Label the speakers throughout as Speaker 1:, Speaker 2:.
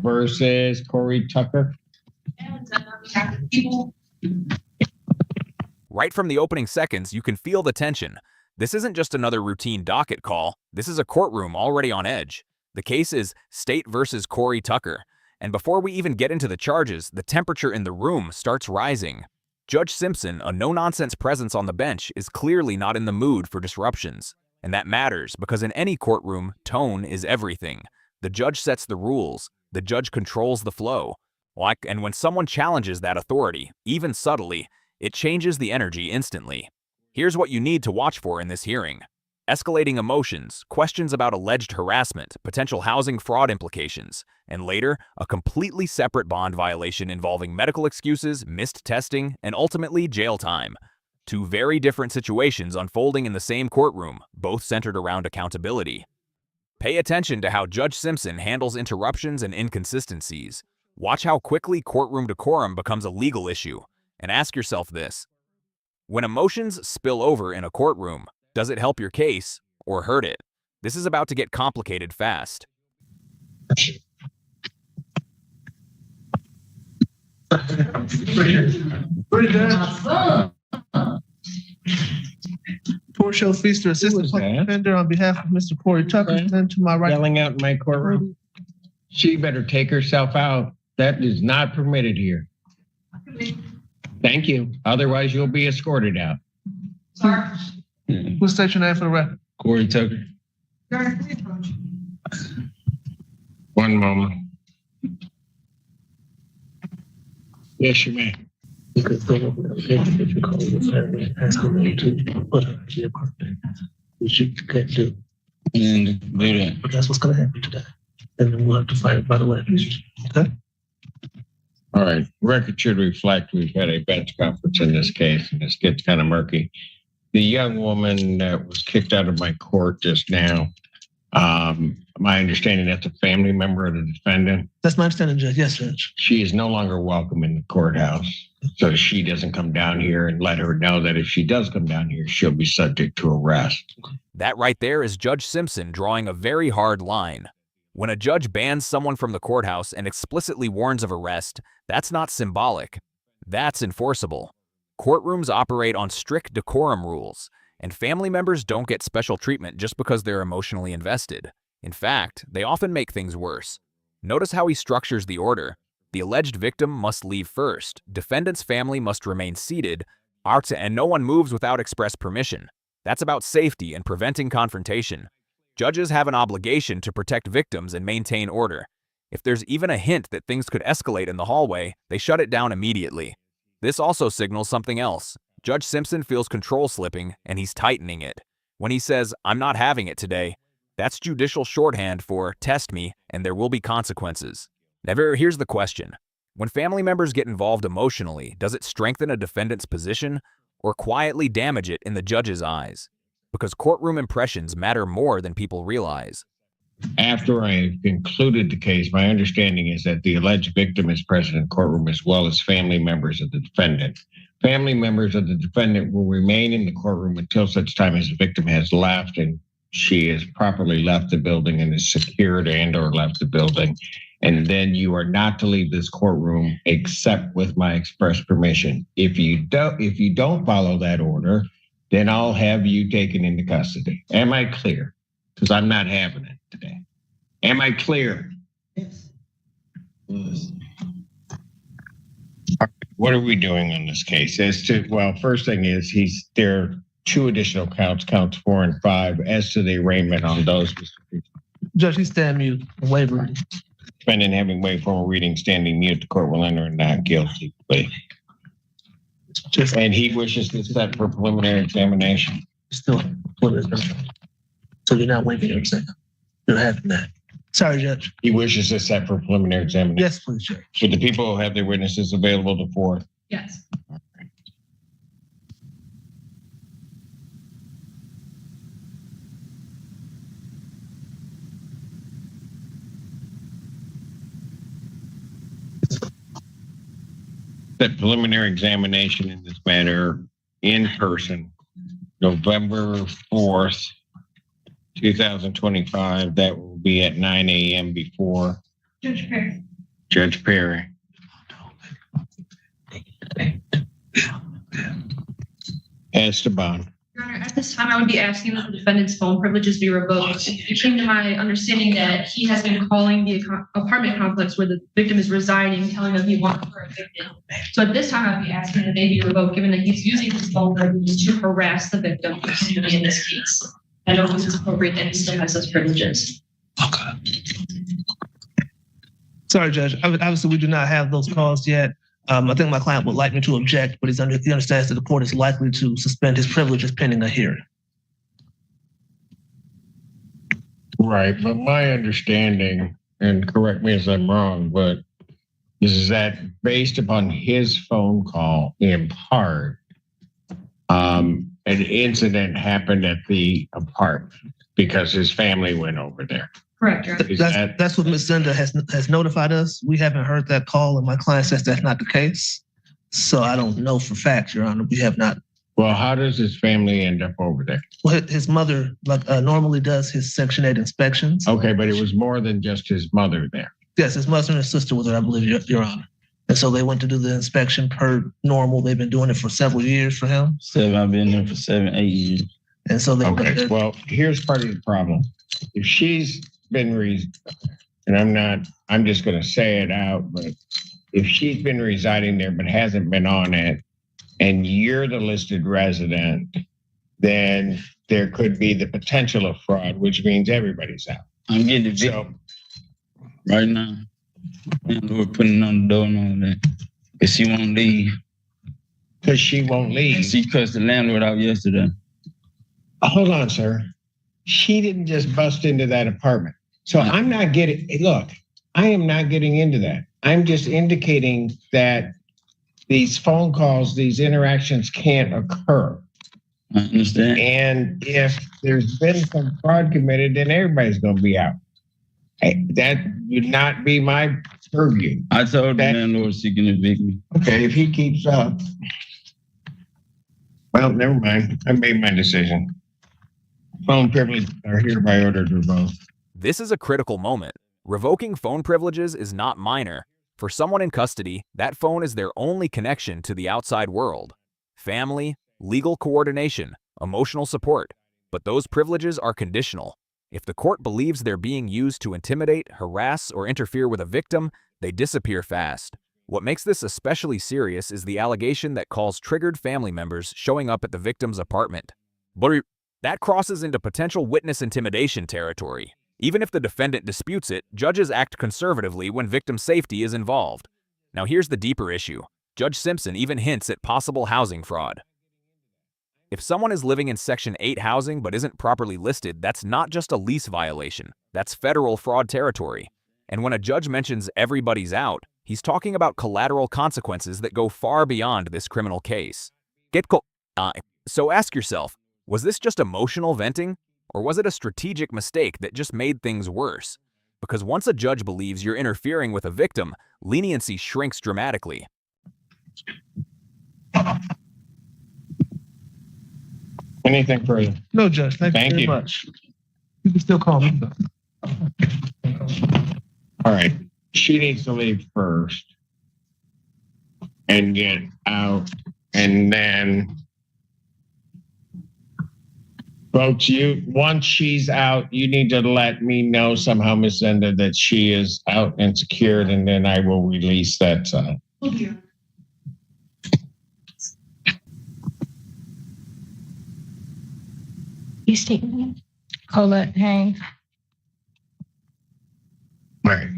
Speaker 1: versus Corey Tucker.
Speaker 2: Right from the opening seconds, you can feel the tension. This isn't just another routine docket call. This is a courtroom already on edge. The case is State versus Corey Tucker. And before we even get into the charges, the temperature in the room starts rising. Judge Simpson, a no-nonsense presence on the bench, is clearly not in the mood for disruptions. And that matters because in any courtroom, tone is everything. The judge sets the rules. The judge controls the flow. And when someone challenges that authority, even subtly, it changes the energy instantly. Here's what you need to watch for in this hearing. Escalating emotions, questions about alleged harassment, potential housing fraud implications, and later, a completely separate bond violation involving medical excuses, missed testing, and ultimately jail time. Two very different situations unfolding in the same courtroom, both centered around accountability. Pay attention to how Judge Simpson handles interruptions and inconsistencies. Watch how quickly courtroom decorum becomes a legal issue. And ask yourself this. When emotions spill over in a courtroom, does it help your case or hurt it? This is about to get complicated fast.
Speaker 3: Portia Feaster, Assistant Public Defender, on behalf of Mr. Corey Tucker, stand to my right.
Speaker 1: Yelling out in my courtroom. She better take herself out. That is not permitted here. Thank you. Otherwise, you'll be escorted out.
Speaker 3: Sir, please state your name for the record.
Speaker 1: Corey Tucker. One moment. Yes, you may.
Speaker 3: You could fill up the application that you call your family, asking them to put her in the apartment, which you can't do.
Speaker 1: And do that.
Speaker 3: But that's what's going to happen today. And then we'll have to fight it by the way. Okay?
Speaker 1: All right. Record should reflect we've had a bench conference in this case, and this gets kind of murky. The young woman that was kicked out of my court just now, my understanding that's a family member of the defendant.
Speaker 3: That's my understanding, Judge. Yes, Judge.
Speaker 1: She is no longer welcome in the courthouse. So she doesn't come down here, and let her know that if she does come down here, she'll be subject to arrest.
Speaker 2: That right there is Judge Simpson drawing a very hard line. When a judge bans someone from the courthouse and explicitly warns of arrest, that's not symbolic. That's enforceable. Courtrooms operate on strict decorum rules, and family members don't get special treatment just because they're emotionally invested. In fact, they often make things worse. Notice how he structures the order. The alleged victim must leave first, defendant's family must remain seated, and no one moves without express permission. That's about safety and preventing confrontation. Judges have an obligation to protect victims and maintain order. If there's even a hint that things could escalate in the hallway, they shut it down immediately. This also signals something else. Judge Simpson feels control slipping, and he's tightening it. When he says, "I'm not having it today," that's judicial shorthand for "test me, and there will be consequences." Now, here's the question. When family members get involved emotionally, does it strengthen a defendant's position or quietly damage it in the judge's eyes? Because courtroom impressions matter more than people realize.
Speaker 1: After I concluded the case, my understanding is that the alleged victim is present in the courtroom as well as family members of the defendant. Family members of the defendant will remain in the courtroom until such time as the victim has left and she has properly left the building and is secured and/or left the building. And then you are not to leave this courtroom except with my express permission. If you don't follow that order, then I'll have you taken into custody. Am I clear? Because I'm not having it today. Am I clear? Yes. What are we doing on this case? First thing is there are two additional counts 4 and 5. As to the arraignment on those,
Speaker 3: Judge, he stand mute. Waiver.
Speaker 1: Defendant having waived formal reading, standing mute, the court will enter a not guilty plea. And he wishes to set for preliminary examination.
Speaker 3: Still, so you're not waiving your exam. You're having that. Sorry, Judge.
Speaker 1: He wishes to set for preliminary examination.
Speaker 3: Yes, please, Judge.
Speaker 1: Should the people have their witnesses available to forth?
Speaker 4: Yes.
Speaker 1: That preliminary examination in this matter in person, November 4th, 2025. That will be at 9 a.m. before.
Speaker 4: Judge Perry.
Speaker 1: Judge Perry. Esteban.
Speaker 4: Your Honor, at this time, I would be asking that the defendant's phone privileges be revoked. It came to my understanding that he has been calling the apartment complex where the victim is residing, telling them he wants her evicted. So at this time, I'd be asking that they be revoked, given that he's using his phone privileges to harass the victim in this case. I don't think it's appropriate that he still has those privileges.
Speaker 3: Okay. Sorry, Judge. Obviously, we do not have those calls yet. I think my client would like me to object, but he understands that the court is likely to suspend his privileges pending a hearing.
Speaker 1: Right, but my understanding, and correct me if I'm wrong, but is that based upon his phone call, in part, an incident happened at the apartment because his family went over there.
Speaker 4: Correct, Your Honor.
Speaker 3: That's what Ms. Zenda has notified us. We haven't heard that call, and my client says that's not the case. So I don't know for fact, Your Honor. We have not.
Speaker 1: Well, how does his family end up over there?
Speaker 3: Well, his mother normally does his Section 8 inspections.
Speaker 1: Okay, but it was more than just his mother there.
Speaker 3: Yes, his mother and his sister was there, I believe, Your Honor. And so they went to do the inspection per normal. They've been doing it for several years for him.
Speaker 5: I've been there for 7, 8 years.
Speaker 3: And so they.
Speaker 1: Okay, well, here's part of the problem. If she's been I'm just going to say it out, but if she's been residing there but hasn't been on it, and you're the listed resident, then there could be the potential of fraud, which means everybody's out.
Speaker 5: I'm getting evicted right now. And we're putting on the door and all that. But she won't leave.
Speaker 1: Because she won't leave.
Speaker 5: She cussed the landlord out yesterday.
Speaker 1: Hold on, sir. She didn't just bust into that apartment. So I'm not getting, look, I am not getting into that. I'm just indicating that these phone calls, these interactions can't occur.
Speaker 5: I understand.
Speaker 1: And if there's been some fraud committed, then everybody's going to be out. That would not be my purview.
Speaker 5: I told the landlord she can evict me.
Speaker 1: Okay, if he keeps up. Well, never mind. I made my decision. Phone privileges are hereby ordered revoked.
Speaker 2: This is a critical moment. Revoking phone privileges is not minor. For someone in custody, that phone is their only connection to the outside world. Family, legal coordination, emotional support. But those privileges are conditional. If the court believes they're being used to intimidate, harass, or interfere with a victim, they disappear fast. What makes this especially serious is the allegation that calls triggered family members showing up at the victim's apartment. But that crosses into potential witness intimidation territory. Even if the defendant disputes it, judges act conservatively when victim safety is involved. Now here's the deeper issue. Judge Simpson even hints at possible housing fraud. If someone is living in Section 8 housing but isn't properly listed, that's not just a lease violation. That's federal fraud territory. And when a judge mentions everybody's out, he's talking about collateral consequences that go far beyond this criminal case. So ask yourself, was this just emotional venting? Or was it a strategic mistake that just made things worse? Because once a judge believes you're interfering with a victim, leniency shrinks dramatically.
Speaker 1: Anything further?
Speaker 3: No, Judge. Thank you very much. You can still call me.
Speaker 1: All right. She needs to leave first and get out. And then, folks, once she's out, you need to let me know somehow, Ms. Zenda, that she is out and secured, and then I will release that side.
Speaker 4: Okay.
Speaker 6: You state your name? Colette Haynes.
Speaker 1: Right.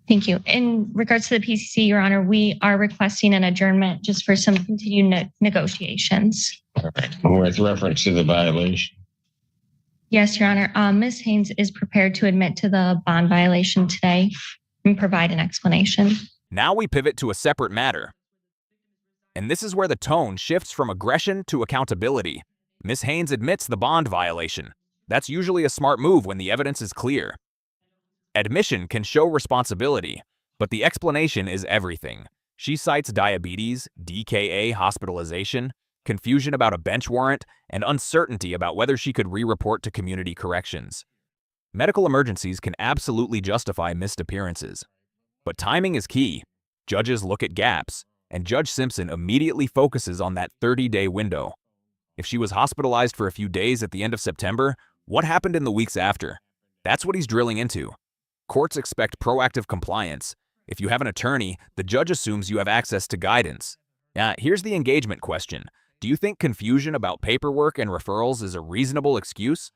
Speaker 6: Thank you. In regards to the PCC, Your Honor, we are requesting an adjournment just for some continued negotiations.
Speaker 1: All right. With reference to the violation.
Speaker 6: Yes, Your Honor. Ms. Haynes is prepared to admit to the bond violation today and provide an explanation.
Speaker 2: Now we pivot to a separate matter. And this is where the tone shifts from aggression to accountability. Ms. Haynes admits the bond violation. That's usually a smart move when the evidence is clear. Admission can show responsibility, but the explanation is everything. She cites diabetes, DKA hospitalization, confusion about a bench warrant, and uncertainty about whether she could re-report to community corrections. Medical emergencies can absolutely justify missed appearances. But timing is key. Judges look at gaps, and Judge Simpson immediately focuses on that 30-day window. If she was hospitalized for a few days at the end of September, what happened in the weeks after? That's what he's drilling into. Courts expect proactive compliance. If you have an attorney, the judge assumes you have access to guidance. Now, here's the engagement question. Do you think confusion about paperwork and referrals is a reasonable excuse?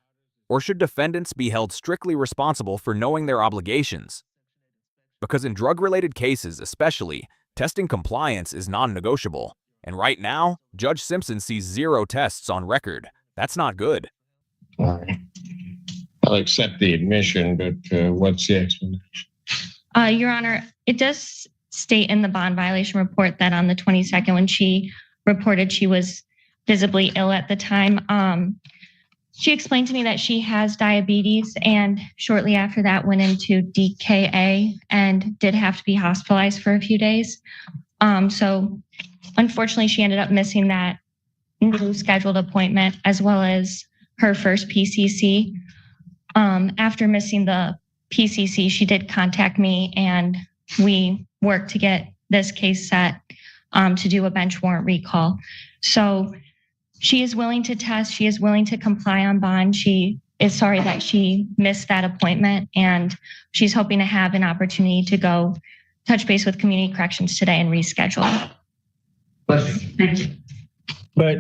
Speaker 2: Or should defendants be held strictly responsible for knowing their obligations? Because in drug-related cases especially, testing compliance is non-negotiable. And right now, Judge Simpson sees 0 tests on record. That's not good.
Speaker 1: All right. I'll accept the admission, but what's the explanation?
Speaker 6: Your Honor, it does state in the bond violation report that on the 22nd, when she reported she was visibly ill at the time, she explained to me that she has diabetes and shortly after that went into DKA and did have to be hospitalized for a few days. So unfortunately, she ended up missing that new scheduled appointment as well as her first PCC. After missing the PCC, she did contact me and we worked to get this case set to do a bench warrant recall. So she is willing to test. She is willing to comply on bond. She is sorry that she missed that appointment and she's hoping to have an opportunity to go touch base with community corrections today and reschedule.
Speaker 4: Thank you.
Speaker 1: But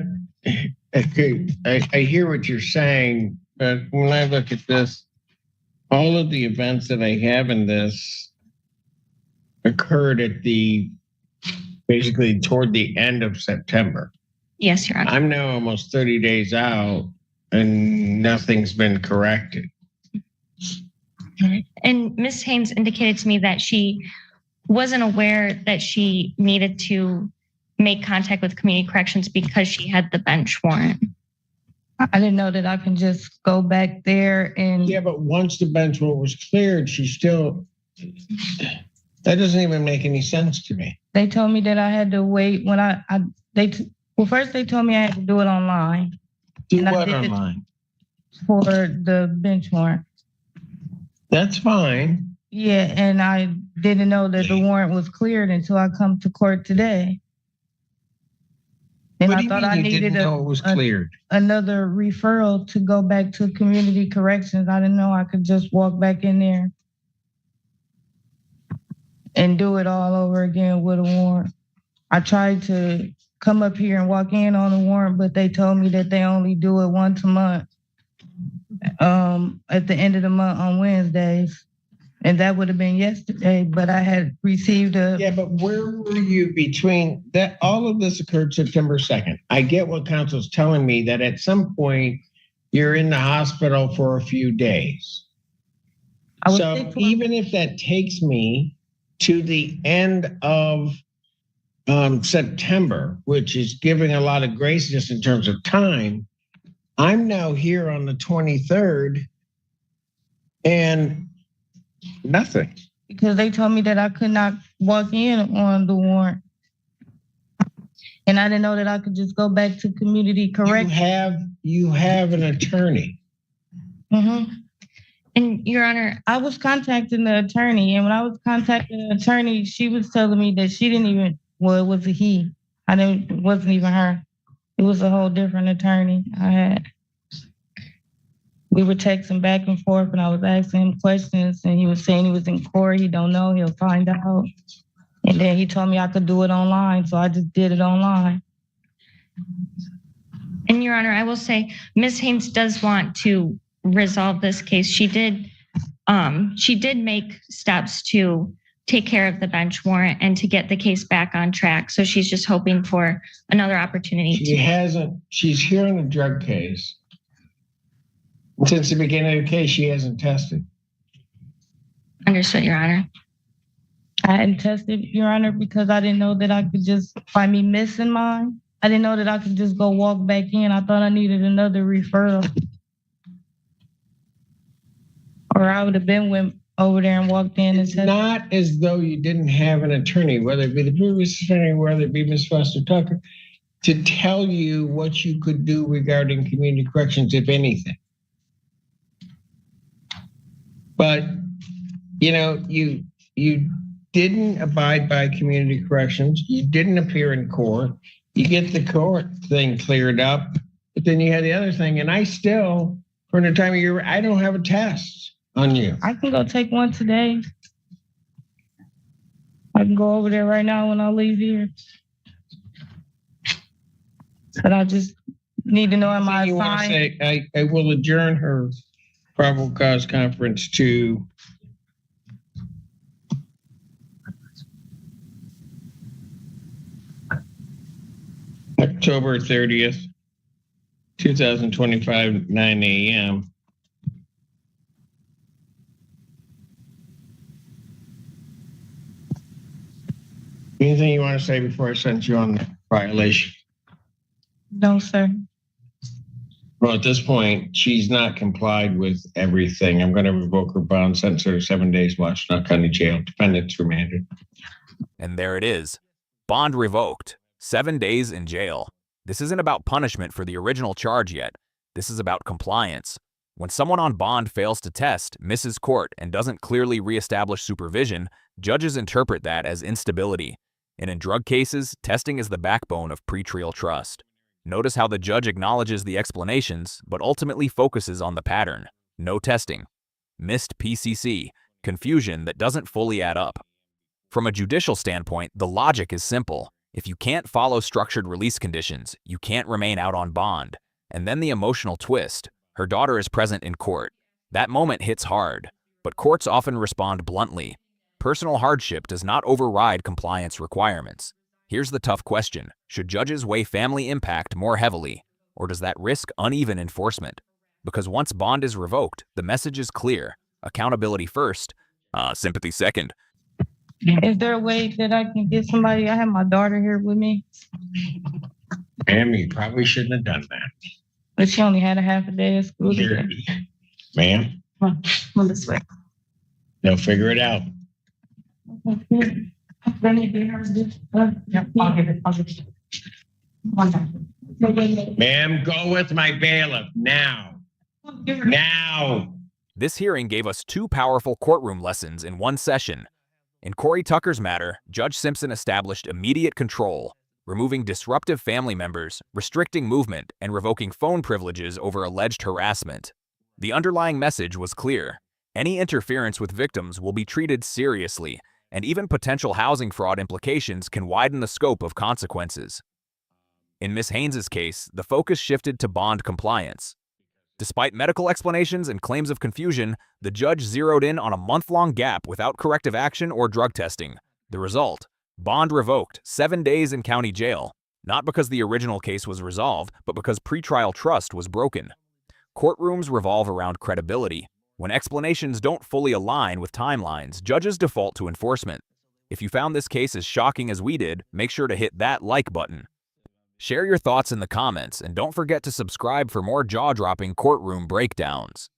Speaker 1: okay, I hear what you're saying, but when I look at this, all of the events that I have in this occurred at basically toward the end of September.
Speaker 6: Yes, Your Honor.
Speaker 1: I'm now almost 30 days out and nothing's been corrected.
Speaker 6: And Ms. Haynes indicated to me that she wasn't aware that she needed to make contact with community corrections because she had the bench warrant.
Speaker 7: I didn't know that I can just go back there and.
Speaker 1: Yeah, but once the bench warrant was cleared, she still, that doesn't even make any sense to me.
Speaker 7: They told me that I had to wait when first they told me I had to do it online.
Speaker 1: Do
Speaker 7: And I
Speaker 1: what
Speaker 7: did it
Speaker 1: online?
Speaker 7: For the bench warrant.
Speaker 1: That's fine.
Speaker 7: Yeah, and I didn't know that the warrant was cleared until I come to court today. And
Speaker 1: What
Speaker 7: I
Speaker 1: do you
Speaker 7: thought
Speaker 1: mean
Speaker 7: I
Speaker 1: you
Speaker 7: needed
Speaker 1: didn't know it was cleared?
Speaker 7: another referral to go back to community corrections. I didn't know I could just walk back in there and do it all over again with a warrant. I tried to come up here and walk in on a warrant, but they told me that they only do it once a month, at the end of the month on Wednesdays. And that would have been yesterday, but I had received
Speaker 1: Yeah, but where were you between that? All of this occurred September 2nd. I get what counsel's telling me that at some point you're in the hospital for a few days. So even if that takes me to the end of September, which is giving a lot of grace just in terms of time, I'm now here on the 23rd and nothing.
Speaker 7: Because they told me that I could not walk in on the warrant. And I didn't know that I could just go back to community correction.
Speaker 1: You have an attorney.
Speaker 7: Mm-hmm.
Speaker 6: And Your Honor,
Speaker 7: I was contacting the attorney, and when I was contacting the attorney, she was telling me that she didn't even, well, it was a he. It wasn't even her. It was a whole different attorney I had. We were texting back and forth, and I was asking him questions, and he was saying he was in court. He don't know. He'll find out. And then he told me I could do it online, so I just did it online.
Speaker 6: and Your Honor, I will say Ms. Haynes does want to resolve this case. She did make steps to take care of the bench warrant and to get the case back on track. So she's just hoping for another opportunity.
Speaker 1: She's here on a drug case. Since the beginning of the case, she hasn't tested.
Speaker 6: Understood, Your Honor.
Speaker 7: I hadn't tested, Your Honor, because I didn't know that I could just find me missing mine. I didn't know that I could just go walk back in. I thought I needed another referral. Or I would have went over there and walked in and
Speaker 1: It's not as though you didn't have an attorney, whether it be the previous attorney, whether it be Ms. Foster Tucker, to tell you what you could do regarding community corrections, if anything. But, you didn't abide by community corrections. You didn't appear in court. You get the court thing cleared up, but then you had the other thing. And I still, from the time of year, I don't have a test on you.
Speaker 7: I can go take one today. I can go over there right now when I leave here. But I just need to know, am I
Speaker 1: You want to
Speaker 7: assigned?
Speaker 1: say, I will adjourn her probable cause conference to October 30th, 2025, 9 a.m. Anything you want to say before I send you on the violation?
Speaker 7: No, sir.
Speaker 1: Well, at this point, she's not complied with everything. I'm going to revoke her bond, sentence her to 7 days, Washtenaw County Jail. Defendant's remanded.
Speaker 2: And there it is. Bond revoked. 7 days in jail. This isn't about punishment for the original charge yet. This is about compliance. When someone on bond fails to test, misses court, and doesn't clearly reestablish supervision, judges interpret that as instability. And in drug cases, testing is the backbone of pretrial trust. Notice how the judge acknowledges the explanations, but ultimately focuses on the pattern. No testing. Missed PCC. Confusion that doesn't fully add up. From a judicial standpoint, the logic is simple. If you can't follow structured release conditions, you can't remain out on bond. And then the emotional twist. Her daughter is present in court. That moment hits hard, but courts often respond bluntly. Personal hardship does not override compliance requirements. Here's the tough question. Should judges weigh family impact more heavily, or does that risk uneven enforcement? Because once bond is revoked, the message is clear. Accountability first, sympathy second.
Speaker 7: Is there a way that I can get somebody? I have my daughter here with me,
Speaker 1: Ma'am, you probably shouldn't have done that.
Speaker 7: but she only had a half a day of school today.
Speaker 1: Ma'am,
Speaker 7: Come this way.
Speaker 1: they'll figure it out.
Speaker 7: Then you do hers, yeah, I'll give it. One second.
Speaker 1: Ma'am, go with my bailiff now. Now.
Speaker 2: This hearing gave us two powerful courtroom lessons in one session. In Corey Tucker's matter, Judge Simpson established immediate control, removing disruptive family members, restricting movement, and revoking phone privileges over alleged harassment. The underlying message was clear. Any interference with victims will be treated seriously, and even potential housing fraud implications can widen the scope of consequences. In Ms. Haynes's case, the focus shifted to bond compliance. Despite medical explanations and claims of confusion, the judge zeroed in on a month-long gap without corrective action or drug testing. The result? Bond revoked, 7 days in county jail. Not because the original case was resolved, but because pretrial trust was broken. Courtrooms revolve around credibility. When explanations don't fully align with timelines, judges default to enforcement. If you found this case as shocking as we did, make sure to hit that like button. Share your thoughts in the comments, and don't forget to subscribe for more jaw-dropping courtroom breakdowns.